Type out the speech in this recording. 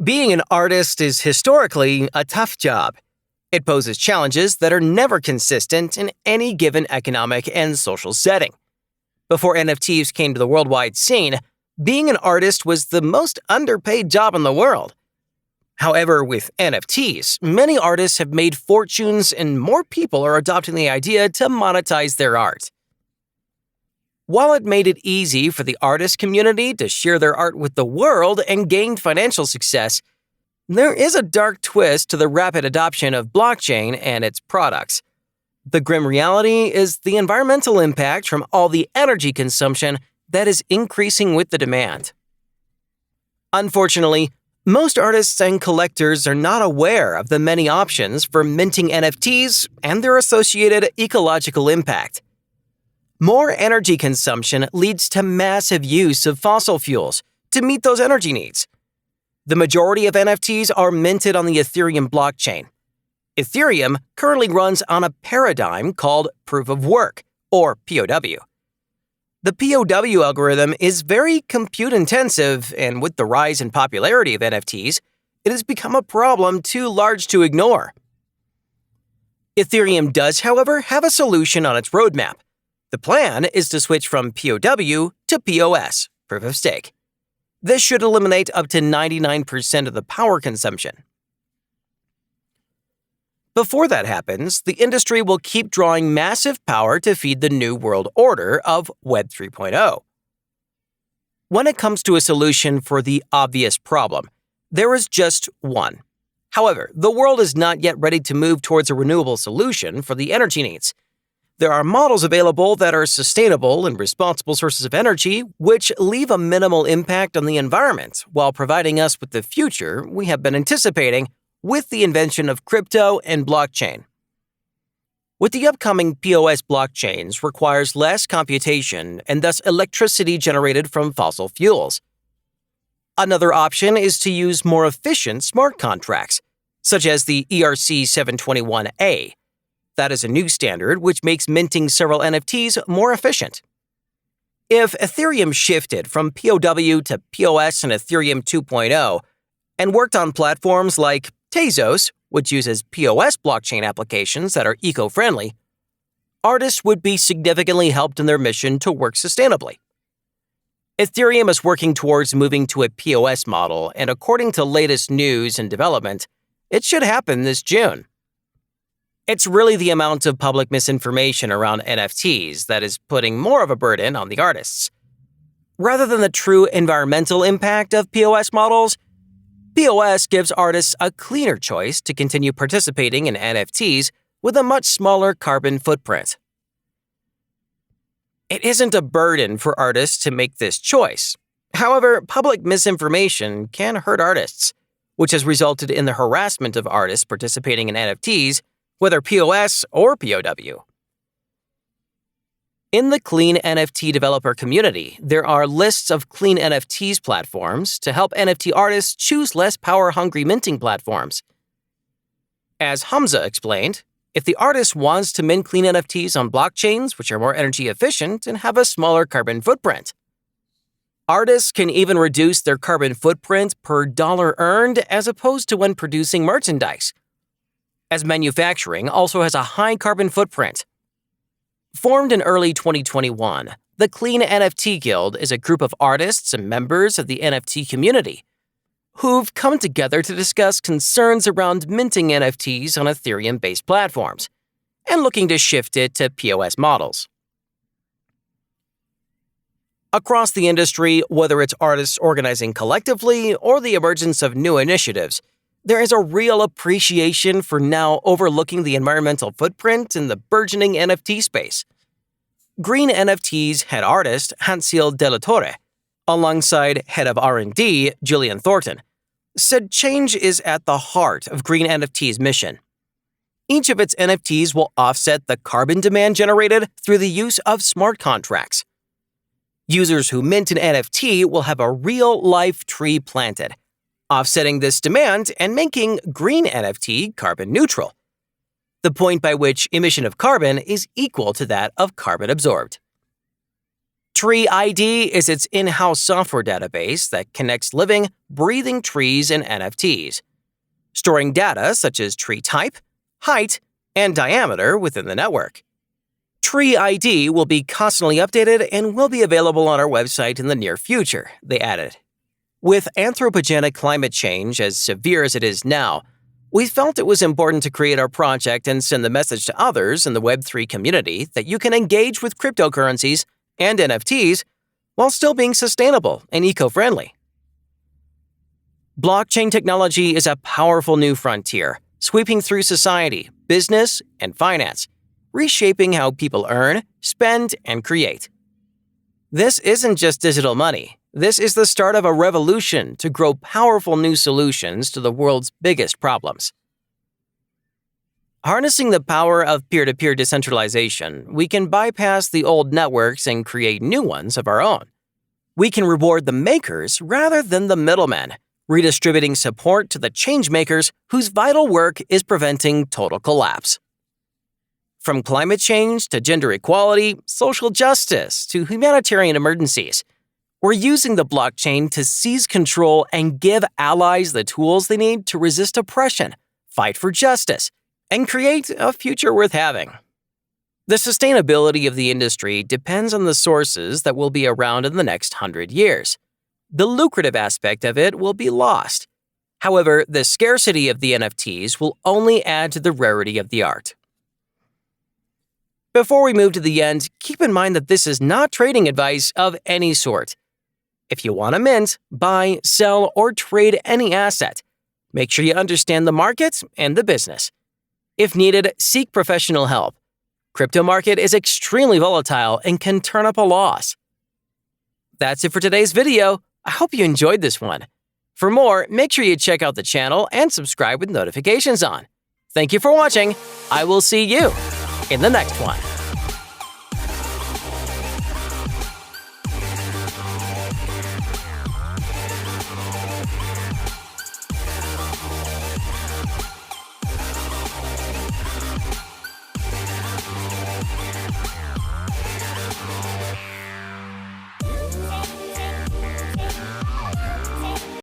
Being an artist is historically a tough job. It poses challenges that are never consistent in any given economic and social setting. Before NFTs came to the worldwide scene, being an artist was the most underpaid job in the world. However, with NFTs, many artists have made fortunes and more people are adopting the idea to monetize their art. While it made it easy for the artist community to share their art with the world and gained financial success, there is a dark twist to the rapid adoption of blockchain and its products. The grim reality is the environmental impact from all the energy consumption that is increasing with the demand. Unfortunately, most artists and collectors are not aware of the many options for minting NFTs and their associated ecological impact. More energy consumption leads to massive use of fossil fuels to meet those energy needs. The majority of NFTs are minted on the Ethereum blockchain. Ethereum currently runs on a paradigm called Proof of Work, or POW. The POW algorithm is very compute-intensive, and with the rise in popularity of NFTs, it has become a problem too large to ignore. Ethereum does, however, have a solution on its roadmap. The plan is to switch from POW to POS, Proof of Stake. This should eliminate up to 99% of the power consumption. Before that happens, the industry will keep drawing massive power to feed the new world order of Web 3.0. When it comes to a solution for the obvious problem, there is just one. However, the world is not yet ready to move towards a renewable solution for the energy needs. There are models available that are sustainable and responsible sources of energy, which leave a minimal impact on the environment while providing us with the future we have been anticipating with the invention of crypto and blockchain. With the upcoming POS blockchains requires less computation and thus electricity generated from fossil fuels. Another option is to use more efficient smart contracts, such as the ERC 721A. That is a new standard which makes minting several NFTs more efficient. If Ethereum shifted from POW to POS and Ethereum 2.0 and worked on platforms like Tezos, which uses POS blockchain applications that are eco-friendly, artists would be significantly helped in their mission to work sustainably. Ethereum is working towards moving to a POS model, and according to latest news and development, it should happen this June. It's really the amount of public misinformation around NFTs that is putting more of a burden on the artists. Rather than the true environmental impact of POS models, POS gives artists a cleaner choice to continue participating in NFTs with a much smaller carbon footprint. It isn't a burden for artists to make this choice. However, public misinformation can hurt artists, which has resulted in the harassment of artists participating in NFTs, whether POS or POW. In the clean NFT developer community, there are lists of clean NFTs platforms to help NFT artists choose less power-hungry minting platforms. As Hamza explained, if the artist wants to mint clean NFTs on blockchains which are more energy efficient and have a smaller carbon footprint, artists can even reduce their carbon footprint per dollar earned as opposed to when producing merchandise, as manufacturing also has a high carbon footprint. Formed in early 2021, the Clean NFT Guild is a group of artists and members of the NFT community who've come together to discuss concerns around minting NFTs on Ethereum-based platforms and looking to shift it to POS models. Across the industry, whether it's artists organizing collectively or the emergence of new initiatives, there is a real appreciation for now overlooking the environmental footprint in the burgeoning NFT space. Green NFTs head artist Hansiel De La Torre, alongside head of R&D Julian Thornton, said change is at the heart of Green NFT's mission. Each of its NFTs will offset the carbon demand generated through the use of smart contracts. Users who mint an NFT will have a real-life tree planted, offsetting this demand and making green NFT carbon neutral, the point by which emission of carbon is equal to that of carbon absorbed. Tree ID is its in-house software database that connects living, breathing trees and NFTs, storing data such as tree type, height, and diameter within the network. Tree ID will be constantly updated and will be available on our website in the near future, they added. With anthropogenic climate change as severe as it is now, we felt it was important to create our project and send the message to others in the Web3 community that you can engage with cryptocurrencies and NFTs while still being sustainable and eco-friendly. Blockchain technology is a powerful new frontier, sweeping through society, business, and finance, reshaping how people earn, spend, and create. This isn't just digital money. This is the start of a revolution to grow powerful new solutions to the world's biggest problems. Harnessing the power of peer-to-peer decentralization, we can bypass the old networks and create new ones of our own. We can reward the makers rather than the middlemen, redistributing support to the change-makers whose vital work is preventing total collapse. From climate change to gender equality, social justice to humanitarian emergencies, we're using the blockchain to seize control and give allies the tools they need to resist oppression, fight for justice, and create a future worth having. The sustainability of the industry depends on the sources that will be around in the next 100 years. The lucrative aspect of it will be lost. However, the scarcity of the NFTs will only add to the rarity of the art. Before we move to the end, keep in mind that this is not trading advice of any sort. If you want to mint, buy, sell, or trade any asset, make sure you understand the market and the business. If needed, seek professional help. Crypto market is extremely volatile and can turn up a loss. That's it for today's video. I hope you enjoyed this one. For more, make sure you check out the channel and subscribe with notifications on. Thank you for watching. I will see you in the next one.